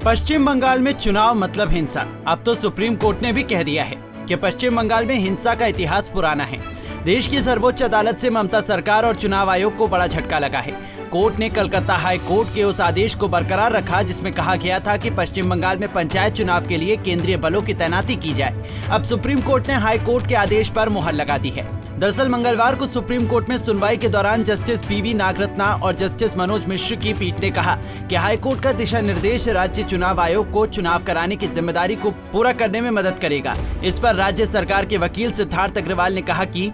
पश्चिम बंगाल में चुनाव मतलब हिंसा। अब तो सुप्रीम कोर्ट ने भी कह दिया है कि पश्चिम बंगाल में हिंसा का इतिहास पुराना है। देश की सर्वोच्च अदालत से ममता सरकार और चुनाव आयोग को बड़ा झटका लगा है। कोर्ट ने कलकत्ता हाई कोर्ट के उस आदेश को बरकरार रखा जिसमें कहा गया था कि पश्चिम बंगाल में पंचायत चुनाव के लिए केंद्रीय बलों की तैनाती की जाए। अब सुप्रीम कोर्ट ने हाई कोर्ट के आदेश पर मुहर लगा दी है। दरअसल मंगलवार को सुप्रीम कोर्ट में सुनवाई के दौरान जस्टिस पीवी नागरत्ना और जस्टिस मनोज मिश्र की पीठ ने कहा कि हाई कोर्ट का दिशा निर्देश राज्य चुनाव आयोग को चुनाव कराने की जिम्मेदारी को पूरा करने में मदद करेगा। इस पर राज्य सरकार के वकील सिद्धार्थ अग्रवाल ने कहा कि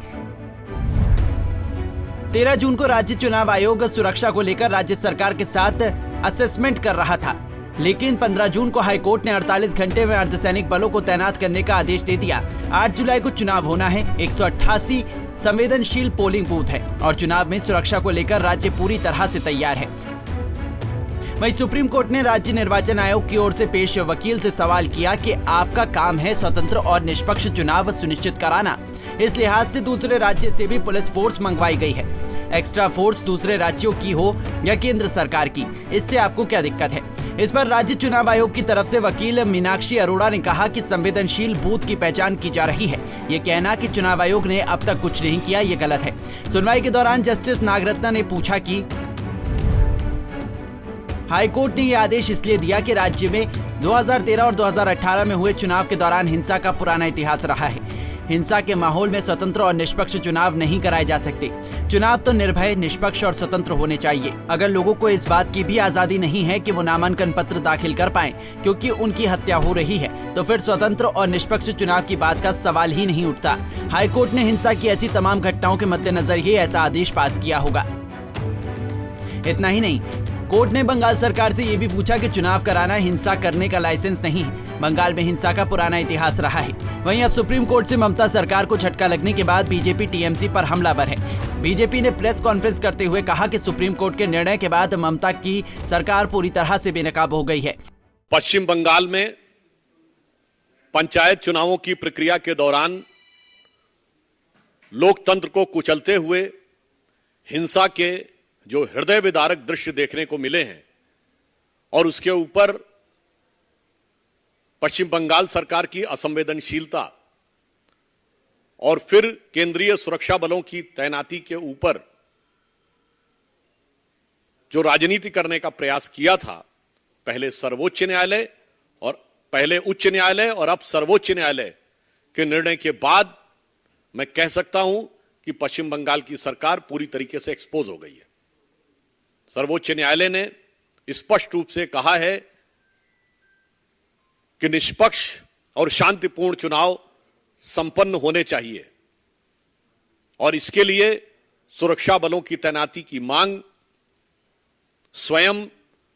13 जून को राज्य चुनाव आयोग सुरक्षा को लेकर राज्य सरकार के साथ असेसमेंट कर रहा था, लेकिन 15 जून को हाईकोर्ट ने 48 घंटे में अर्धसैनिक बलों को तैनात करने का आदेश दे दिया। 8 जुलाई को चुनाव होना है। 188 संवेदनशील पोलिंग बूथ है और चुनाव में सुरक्षा को लेकर राज्य पूरी तरह से तैयार है। वहीं सुप्रीम कोर्ट ने राज्य निर्वाचन आयोग की ओर से पेश वकील से सवाल किया कि आपका काम है स्वतंत्र और निष्पक्ष चुनाव सुनिश्चित कराना। इस लिहाज से दूसरे राज्य से भी पुलिस फोर्स मंगवाई गई है। एक्स्ट्रा फोर्स दूसरे राज्यों की हो या केंद्र सरकार की, इससे आपको क्या दिक्कत है? इस पर राज्य चुनाव आयोग की तरफ से वकील मीनाक्षी अरोड़ा ने कहा कि संवेदनशील बूथ की पहचान की जा रही है। ये कहना कि चुनाव आयोग ने अब तक कुछ नहीं किया, ये गलत है। सुनवाई के दौरान जस्टिस नागरत्ना ने पूछा कि हाईकोर्ट ने यह आदेश इसलिए दिया कि राज्य में 2013 और 2018 में हुए चुनाव के दौरान हिंसा का पुराना इतिहास रहा है। हिंसा के माहौल में स्वतंत्र और निष्पक्ष चुनाव नहीं कराए जा सकते। चुनाव तो निर्भय, निष्पक्ष और स्वतंत्र होने चाहिए। अगर लोगों को इस बात की भी आजादी नहीं है कि वो नामांकन पत्र दाखिल कर पाएं क्योंकि उनकी हत्या हो रही है, तो फिर स्वतंत्र और निष्पक्ष चुनाव की बात का सवाल ही नहीं उठता। हाईकोर्ट ने हिंसा की ऐसी तमाम घटनाओं के मद्देनजर ही ऐसा आदेश पास किया होगा। इतना ही नहीं, कोर्ट ने बंगाल सरकार से ये भी पूछा कि चुनाव कराना हिंसा करने का लाइसेंस नहीं है। बंगाल में हिंसा का पुराना इतिहास रहा है। वहीं अब सुप्रीम कोर्ट से ममता सरकार को झटका लगने के बाद बीजेपी टीएमसी पर हमलावर है। बीजेपी ने प्रेस कॉन्फ्रेंस करते हुए कहा कि सुप्रीम कोर्ट के निर्णय के बाद ममता की सरकार पूरी तरह से बेनकाब हो गई है। पश्चिम बंगाल में पंचायत चुनावों की प्रक्रिया के दौरान लोकतंत्र को कुचलते हुए हिंसा के जो हृदय विदारक दृश्य देखने को मिले हैं और उसके ऊपर पश्चिम बंगाल सरकार की असंवेदनशीलता और फिर केंद्रीय सुरक्षा बलों की तैनाती के ऊपर जो राजनीति करने का प्रयास किया था, पहले सर्वोच्च न्यायालय और पहले उच्च न्यायालय और अब सर्वोच्च न्यायालय के निर्णय के बाद मैं कह सकता हूं कि पश्चिम बंगाल की सरकार पूरी तरीके से एक्सपोज हो गई है। सर्वोच्च न्यायालय ने स्पष्ट रूप से कहा है कि निष्पक्ष और शांतिपूर्ण चुनाव संपन्न होने चाहिए और इसके लिए सुरक्षा बलों की तैनाती की मांग स्वयं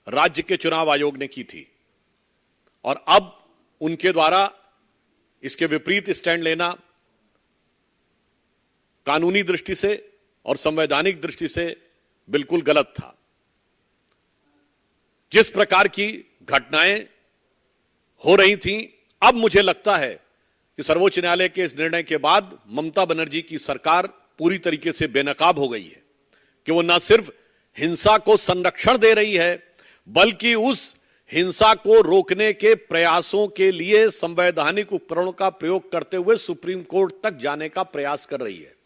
राज्य के चुनाव आयोग ने की थी और अब उनके द्वारा इसके विपरीत स्टैंड लेना कानूनी दृष्टि से और संवैधानिक दृष्टि से बिल्कुल गलत था। जिस प्रकार की घटनाएं हो रही थीं, अब मुझे लगता है कि सर्वोच्च न्यायालय के इस निर्णय के बाद ममता बनर्जी की सरकार पूरी तरीके से बेनकाब हो गई है कि वो न सिर्फ हिंसा को संरक्षण दे रही है बल्कि उस हिंसा को रोकने के प्रयासों के लिए संवैधानिक उपकरणों का प्रयोग करते हुए सुप्रीम कोर्ट तक जाने का प्रयास कर रही है।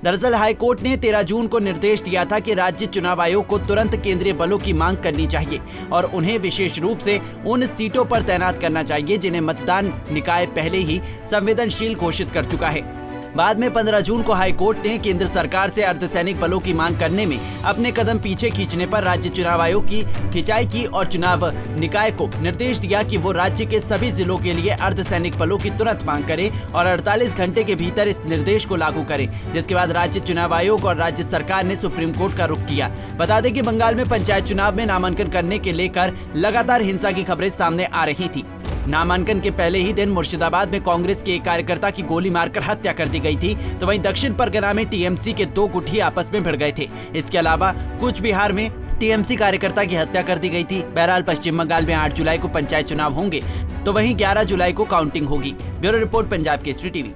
दरअसल हाईकोर्ट ने 13 जून को निर्देश दिया था कि राज्य चुनाव आयोग को तुरंत केंद्रीय बलों की मांग करनी चाहिए और उन्हें विशेष रूप से उन सीटों पर तैनात करना चाहिए जिन्हें मतदान निकाय पहले ही संवेदनशील घोषित कर चुका है। बाद में 15 जून को हाईकोर्ट ने केंद्र सरकार से अर्धसैनिक बलों की मांग करने में अपने कदम पीछे खींचने पर राज्य चुनाव आयोग की खिंचाई की और चुनाव निकाय को निर्देश दिया कि वो राज्य के सभी जिलों के लिए अर्धसैनिक बलों की तुरंत मांग करे और 48 घंटे के भीतर इस निर्देश को लागू करे। जिसके बाद राज्य चुनाव आयोग और राज्य सरकार ने सुप्रीम कोर्ट का रुख किया। बता दें कि बंगाल में पंचायत चुनाव में नामांकन करने के लेकर लगातार हिंसा की खबरें सामने आ रही थी। नामांकन के पहले ही दिन मुर्शिदाबाद में कांग्रेस के एक कार्यकर्ता की गोली मारकर हत्या कर दी गई थी, तो वहीं दक्षिण परगना में टीएमसी के 2 गुट आपस में भिड़ गए थे। इसके अलावा कूच बिहार में टीएमसी कार्यकर्ता की हत्या कर दी गई थी। बहरहाल पश्चिम बंगाल में 8 जुलाई को पंचायत चुनाव होंगे तो वहीं 11 जुलाई को काउंटिंग होगी। Bureau report, Punjab Kesari TV.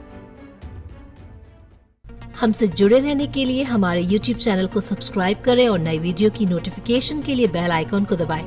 हमसे जुड़े रहने के लिए हमारे YouTube चैनल को सब्सक्राइब करें और नई वीडियो की नोटिफिकेशन के लिए बेल आइकॉन को दबाएं।